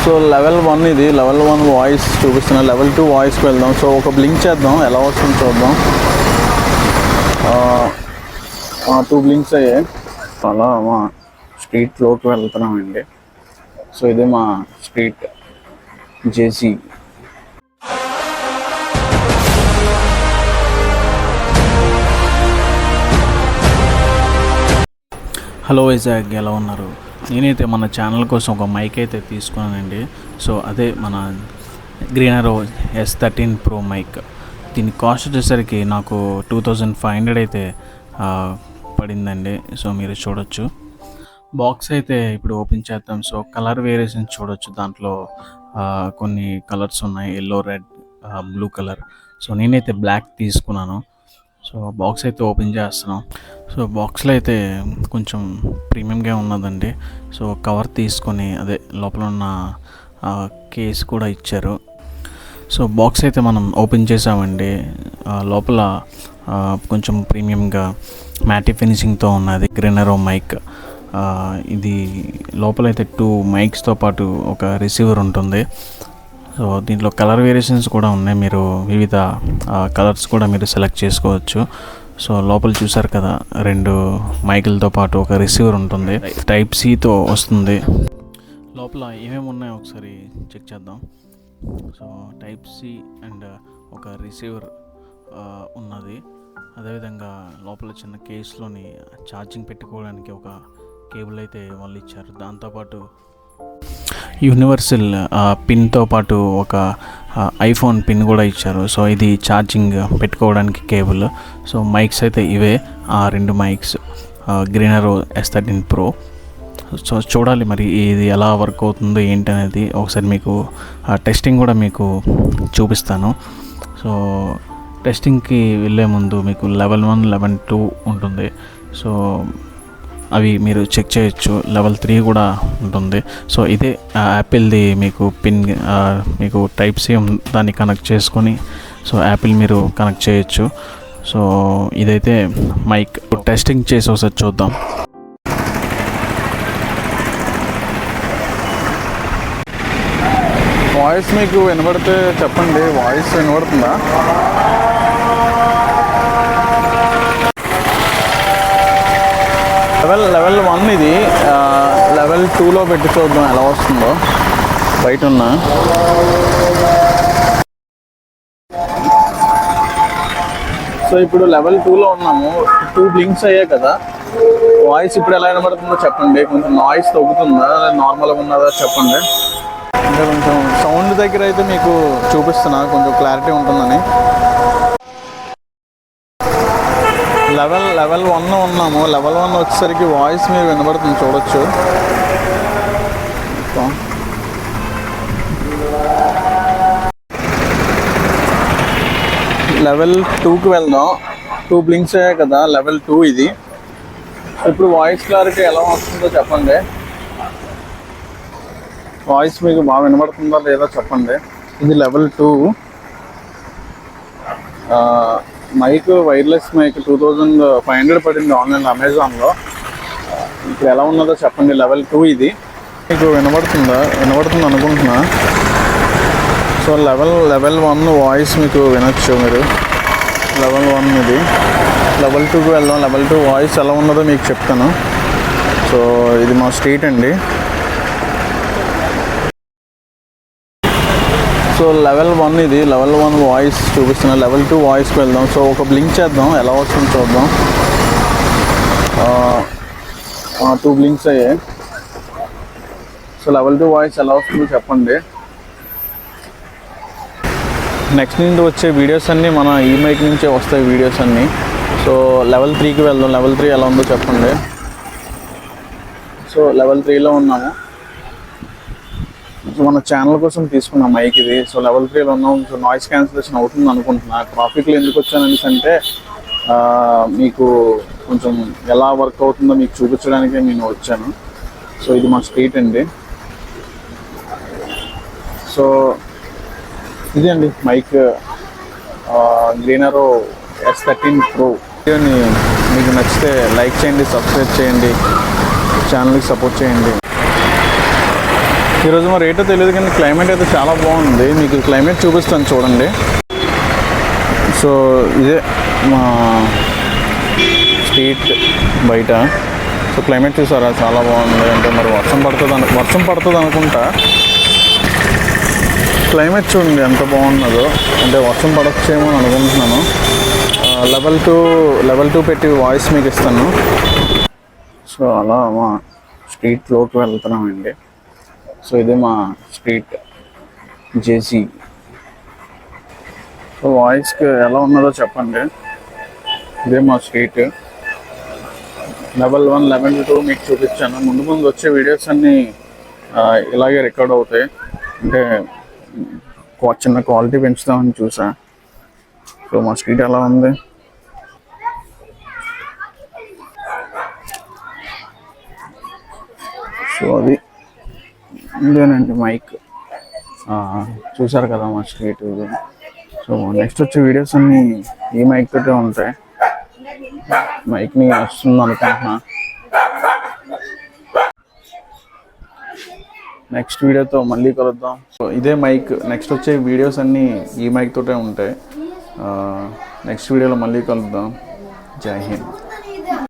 So level 1 ఇది, level 1 voice చూపిస్తున్నా. Level 2 వాయిస్కి వెళ్దాం. సో ఒక బ్లింక్ చేద్దాం, ఎలా వస్తుందో చూద్దాం. 2 బ్లింక్స్ అయ్యాయి. అలా మా స్ట్రీట్లోకి వెళ్తున్నామండి. సో ఇదే మా స్ట్రీట్, జేసీ. హలో వైజాగ్, ఎలా ఉన్నారు? నేనైతే మన ఛానల్ కోసం ఒక మైక్ అయితే తీసుకున్నానండి. సో అదే మన గ్రీనరో S13 Pro మైక్. దీని కాస్ట్ వచ్చేసరికి నాకు 2500 అయితే పడిందండి. సో మీరు చూడొచ్చు. బాక్స్ అయితే ఇప్పుడు ఓపెన్ చేద్దాం. సో కలర్ వేరియేషన్ చూడొచ్చు. దాంట్లో కొన్ని కలర్స్ ఉన్నాయి, yellow, red, blue colour. So నేనైతే బ్లాక్ తీసుకున్నాను. సో బాక్స్ అయితే ఓపెన్ చేస్తున్నాం. సో బాక్స్లో అయితే కొంచెం ప్రీమియంగా ఉన్నదండి. సో కవర్ తీసుకొని అదే లోపల ఉన్న కేస్ కూడా ఇచ్చారు. సో బాక్స్ అయితే మనం ఓపెన్ చేసామండి. లోపల కొంచెం ప్రీమియంగా మ్యాటి ఫినిషింగ్తో ఉన్నది గ్రీనరో మైక్. ఇది లోపలైతే 2 మైక్స్తో పాటు ఒక రిసీవర్ ఉంటుంది. సో దీంట్లో కలర్ వేరియేషన్స్ కూడా ఉన్నాయి. మీరు వివిధ కలర్స్ కూడా మీరు సెలెక్ట్ చేసుకోవచ్చు. సో లోపల చూసారు కదా, 2 మైకులతో పాటు ఒక రిసీవర్ ఉంటుంది. టైప్ Cతో వస్తుంది. లోపల ఏమేమి ఉన్నాయో ఒకసారి చెక్ చేద్దాం. సో టైప్ C అండ్ ఒక రిసీవర్ ఉన్నది. అదేవిధంగా లోపల చిన్న కేసులోని ఛార్జింగ్ పెట్టుకోవడానికి ఒక కేబుల్ అయితే వాళ్ళు ఇచ్చారు. దాంతోపాటు యూనివర్సల్ పిన్తో పాటు ఒక ఐఫోన్ పిన్ కూడా ఇచ్చారు. సో ఇది ఛార్జింగ్ పెట్టుకోవడానికి కేబుల్. సో మైక్స్ అయితే ఇవే, 2 మైక్స్ గ్రీనరో S13 Pro. సో చూడాలి మరి ఇది ఎలా వర్క్ అవుతుందో ఏంటి అనేది. ఒకసారి మీకు టెస్టింగ్ కూడా మీకు చూపిస్తాను. సో టెస్టింగ్కి వెళ్ళే ముందు మీకు లెవెల్ 1, లెవెల్ 2 ఉంటుంది. సో అవి మీరు చెక్ చేయొచ్చు. లెవెల్ 3 కూడా ఉంటుంది. సో ఇదే యాపిల్ది మీకు పిన్, మీకు టైప్ C దాన్ని కనెక్ట్ చేసుకొని సో యాపిల్ మీరు కనెక్ట్ చేయొచ్చు. సో ఇదైతే మైక్ టెస్టింగ్ చేసి ఒకసారి చూద్దాం. వాయిస్ మీకు వినబడితే చెప్పండి. వాయిస్ వినబడుతుందా? లెవెల్ 1 ఇది. లెవెల్ 2లో పెట్టి చూద్దాం ఎలా వస్తుందో. బయట ఉన్నా సో ఇప్పుడు లెవెల్ 2లో ఉన్నాము. 2 బ్లింక్స్ అయ్యాయి కదా. వాయిస్ ఇప్పుడు ఎలా వినబడుతుందో చెప్పండి. కొంచెం నాయిస్ తగ్గుతుందా, నార్మల్గా ఉన్నదా చెప్పండి. అంటే కొంచెం సౌండ్ దగ్గర అయితే మీకు చూపిస్తున్నా, కొంచెం క్లారిటీ ఉంటుందని. లెవెల్ 1 ఉన్నాము. లెవెల్ 1 వచ్చేసరికి వాయిస్ మీరు వినబడుతుంది, చూడొచ్చు. లెవెల్ 2కి వెళ్దాం. 2 బ్లింక్స్ అయ్యాయి కదా, లెవెల్ 2 ఇది. ఇప్పుడు వాయిస్ క్లారిటీ ఎలా వస్తుందో చెప్పండి. వాయిస్ మీకు బాగా వినబడుతుందా లేదా చెప్పండి. ఇది లెవెల్ 2 మైక్, వైర్లెస్ మైక్ 2500 పడింది ఆన్లైన్ అమెజాన్లో. ఇప్పుడు ఎలా ఉన్నదో చెప్పండి. లెవెల్ 2 ఇది. మీకు వినబడుతుంది అనుకుంటున్నా. సో లెవెల్ 1 వాయిస్ మీకు వినొచ్చు మీరు. లెవెల్ 1 ఇది. లెవెల్ 2కి వెళ్దాం. లెవెల్ 2 వాయిస్ ఎలా ఉన్నదో మీకు చెప్తాను. సో ఇది మా స్ట్రీట్ అండి. సో లెవెల్ 1 ఇది. లెవెల్ 1 వాయిస్ చూపిస్తున్నా. లెవెల్ 2 వాయిస్కి వెళ్దాం. సో ఒక బ్లింక్ చేద్దాం, ఎలా వస్తుందో చూద్దాం. 2 బ్లింక్స్ అయ్యాయి. సో లెవెల్ 2 వాయిస్ ఎలా వస్తుందో చెప్పండి. నెక్స్ట్ నుండి వచ్చే వీడియోస్ అన్నీ మన ఈ మైక్ నుంచే వస్తాయి వీడియోస్ అన్నీ. సో లెవెల్ 3కి వెళ్దాం. లెవెల్ 3 ఎలా ఉందో చెప్పండి. సో లెవెల్ 3లో ఉన్నాము. సో మన ఛానల్ కోసం తీసుకున్న మైక్ ఇది. సో లెవెల్ 3లో ఉన్నాం. సో నాయిస్ క్యాన్సిలేషన్ అవుతుంది అనుకుంటున్నా. ట్రాఫిక్లో ఎందుకు వచ్చాననేసి అంటే మీకు కొంచెం ఎలా వర్క్ అవుతుందో మీకు చూపించడానికే నేను వచ్చాను. సో ఇది మా స్ట్రీట్ అండి. సో ఇది అండి మైక్, గ్రీనరో S13 Pro. వీడియోని మీకు నచ్చితే లైక్ చేయండి, సబ్స్క్రైబ్ చేయండి, ఛానల్కి సపోర్ట్ చేయండి. ఈరోజు మరి రేటో తెలియదు కానీ క్లైమేట్ అయితే చాలా బాగుంది. మీకు క్లైమేట్ చూపిస్తాను చూడండి. సో ఇదే మా స్ట్రీట్ బయట. సో క్లైమేట్ చూసారా చాలా బాగుంది. అంటే మరి వర్షం పడుతుంది అనుకుంటా. క్లైమేట్ చూడండి ఎంత బాగున్నదో. అంటే వర్షం పడొచ్చేమో అని అనుకుంటున్నాను. లెవెల్ 2 పెట్టి వాయిస్ మీకు ఇస్తాను. సో అలా మా స్ట్రీట్లోకి వెళ్తున్నామండి. సో ఇదే మా స్ట్రీట్ జేసీ. సో వాయిస్కి ఎలా ఉన్నదో చెప్పండి. ఇదే మా స్ట్రీట్. లెవెల్ 1 లెవెల్ 2 మీకు చూపించాను. ముందు వచ్చే వీడియోస్ అన్నీ ఇలాగే రికార్డ్ అవుతాయి. అంటే చిన్న క్వాలిటీ పెంచుతామని చూసా. సో మా స్ట్రీట్ ఎలా ఉంది. సో అది ఇదేనండి మైక్. చూసారు కదా మా స్ట్రీట్ ఇది. సో నెక్స్ట్ వచ్చే వీడియోస్ అన్నీ ఈ మైక్ తోటే ఉంటాయి. మైక్ని వస్తుంది అనుకుంటున్నా. నెక్స్ట్ వీడియోతో మళ్ళీ కలుద్దాం. సో ఇదే మైక్. నెక్స్ట్ వచ్చే వీడియోస్ అన్నీ ఈ మైక్ తోటే ఉంటాయి. నెక్స్ట్ వీడియోలో మళ్ళీ కలుద్దాం. జై హింద్.